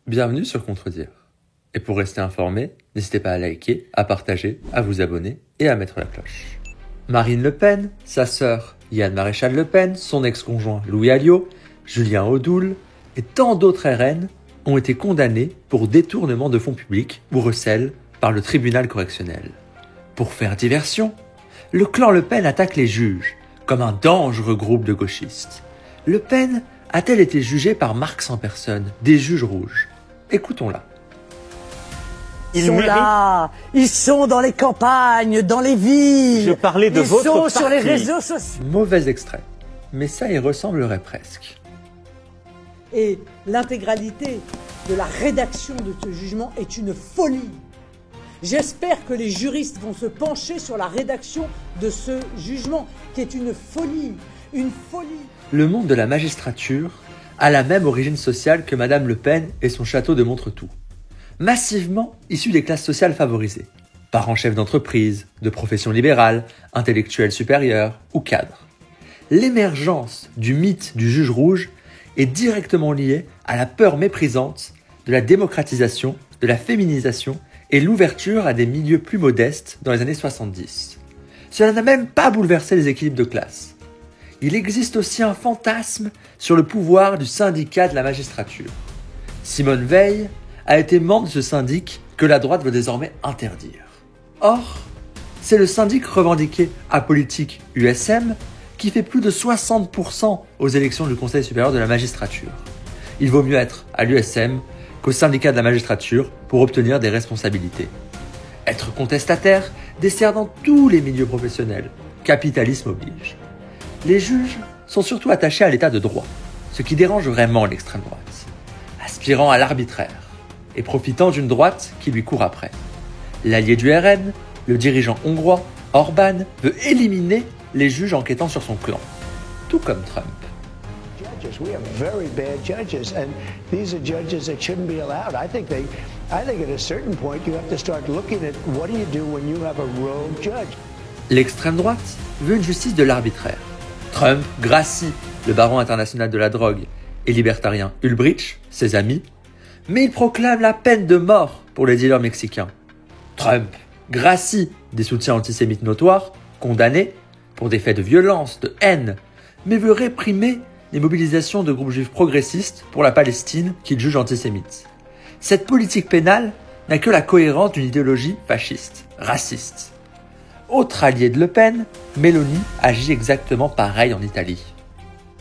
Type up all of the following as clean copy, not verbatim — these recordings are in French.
Bienvenue sur Contredire. Et pour rester informé, n'hésitez pas à liker, à partager, à vous abonner et à mettre la cloche. Marine Le Pen, sa sœur Yann Maréchal Le Pen, son ex-conjoint Louis Alliot, Julien Audoul et tant d'autres RN ont été condamnés pour détournement de fonds publics ou recel par le tribunal correctionnel. Pour faire diversion, le clan Le Pen attaque les juges comme un dangereux groupe de gauchistes. Le Pen a-t-elle été jugée par Marx en personne, des juges rouges? Écoutons-la. Ils sont là, ils sont dans les campagnes, dans les villes. Je parlais de votre parti. Ils sont sur les réseaux sociaux. Mauvais extrait, mais ça y ressemblerait presque. Et l'intégralité de la rédaction de ce jugement est une folie. J'espère que les juristes vont se pencher sur la rédaction de ce jugement, qui est une folie, une folie. Le monde de la magistrature a la même origine sociale que Madame Le Pen et son château de Montretout. Massivement issu des classes sociales favorisées. Parents chefs d'entreprise, de professions libérales, intellectuels supérieurs ou cadres. L'émergence du mythe du juge rouge est directement liée à la peur méprisante de la démocratisation, de la féminisation et l'ouverture à des milieux plus modestes dans les années 70. Cela n'a même pas bouleversé les équilibres de classe. Il existe aussi un fantasme sur le pouvoir du syndicat de la magistrature. Simone Veil a été membre de ce syndic que la droite veut désormais interdire. Or, c'est le syndic revendiqué apolitique USM qui fait plus de 60% aux élections du Conseil supérieur de la magistrature. Il vaut mieux être à l'USM qu'au syndicat de la magistrature pour obtenir des responsabilités. Être contestataire dessert dans tous les milieux professionnels. Capitalisme oblige. Les juges sont surtout attachés à l'état de droit, ce qui dérange vraiment l'extrême droite, aspirant à l'arbitraire et profitant d'une droite qui lui court après. L'allié du RN, le dirigeant hongrois, Orbán, veut éliminer les juges enquêtant sur son clan, tout comme Trump. We have very bad judges, and these are judges that shouldn't be allowed. I think at a certain point you have to start looking at what do you do when you have a rogue judge. L'extrême droite veut une justice de l'arbitraire. Trump gracie le baron international de la drogue et libertarien Ulbricht, ses amis, mais il proclame la peine de mort pour les dealers mexicains. Trump gracie des soutiens antisémites notoires, condamnés pour des faits de violence, de haine, mais veut réprimer les mobilisations de groupes juifs progressistes pour la Palestine qu'il juge antisémites. Cette politique pénale n'a que la cohérence d'une idéologie fasciste, raciste. Autre allié de Le Pen, Meloni agit exactement pareil en Italie.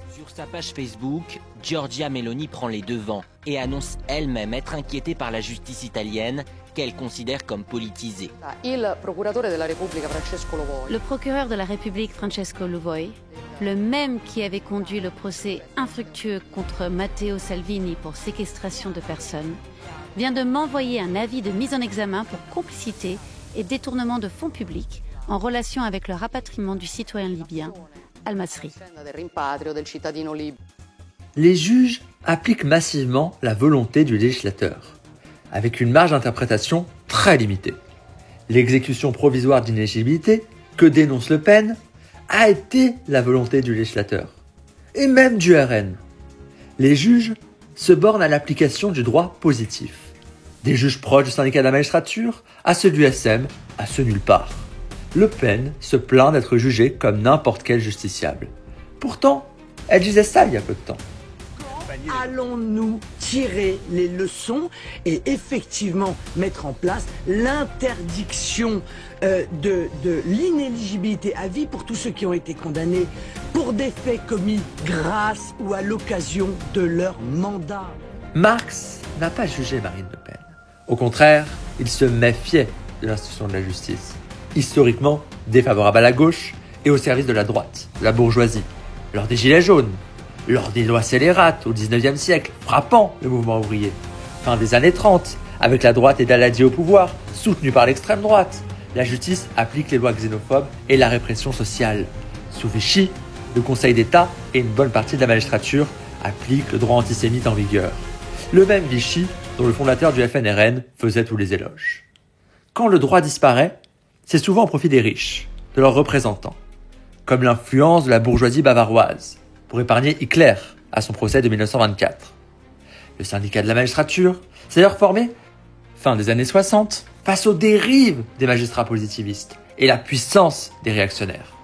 Sur sa page Facebook, Giorgia Meloni prend les devants et annonce elle-même être inquiétée par la justice italienne qu'elle considère comme politisée. Le procureur de la République Francesco Luvoi, le même qui avait conduit le procès infructueux contre Matteo Salvini pour séquestration de personnes, vient de m'envoyer un avis de mise en examen pour complicité et détournement de fonds publics en relation avec le rapatriement du citoyen libyen Al-Masri. Les juges appliquent massivement la volonté du législateur, avec une marge d'interprétation très limitée. L'exécution provisoire d'inéligibilité, que dénonce Le Pen, a été la volonté du législateur, et même du RN. Les juges se bornent à l'application du droit positif, des juges proches du syndicat de la magistrature à ceux du SM, à ceux nulle part. Le Pen se plaint d'être jugé comme n'importe quel justiciable. Pourtant, elle disait ça il y a peu de temps. Allons-nous tirer les leçons et effectivement mettre en place l'interdiction de l'inéligibilité à vie pour tous ceux qui ont été condamnés pour des faits commis grâce ou à l'occasion de leur mandat? Marx n'a pas jugé Marine Le Pen. Au contraire, il se méfiait de l'institution de la justice, historiquement défavorable à la gauche et au service de la droite, de la bourgeoisie, lors des Gilets jaunes, lors des lois scélérates au XIXe siècle, frappant le mouvement ouvrier. Fin des années 30, avec la droite et Daladier au pouvoir, soutenue par l'extrême droite, la justice applique les lois xénophobes et la répression sociale. Sous Vichy, le Conseil d'État et une bonne partie de la magistrature appliquent le droit antisémite en vigueur. Le même Vichy dont le fondateur du FNRN faisait tous les éloges. Quand le droit disparaît, c'est souvent au profit des riches, de leurs représentants, comme l'influence de la bourgeoisie bavaroise, pour épargner Hitler à son procès de 1924. Le syndicat de la magistrature s'est d'ailleurs formé, fin des années 60, face aux dérives des magistrats positivistes et la puissance des réactionnaires.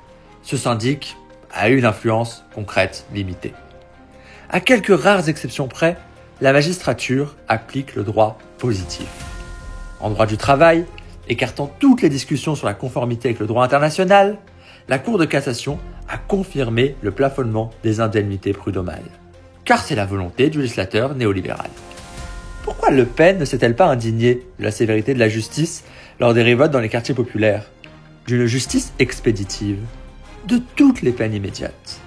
Ce syndic a eu une influence concrète limitée. À quelques rares exceptions près, la magistrature applique le droit positif. En droit du travail, écartant toutes les discussions sur la conformité avec le droit international, la Cour de cassation a confirmé le plafonnement des indemnités prud'homales. Car c'est la volonté du législateur néolibéral. Pourquoi Le Pen ne s'est-elle pas indignée de la sévérité de la justice lors des révoltes dans les quartiers populaires? D'une justice expéditive, de toutes les peines immédiates.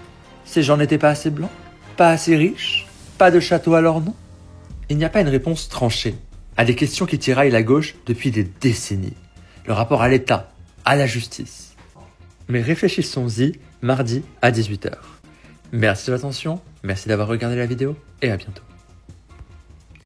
Ces gens n'étaient pas assez blancs? Pas assez riches? Pas de château à leur nom? Il n'y a pas une réponse tranchée à des questions qui tiraillent la gauche depuis des décennies. Le rapport à l'État, à la justice. Mais réfléchissons-y mardi à 18h. Merci de votre attention, merci d'avoir regardé la vidéo et à bientôt.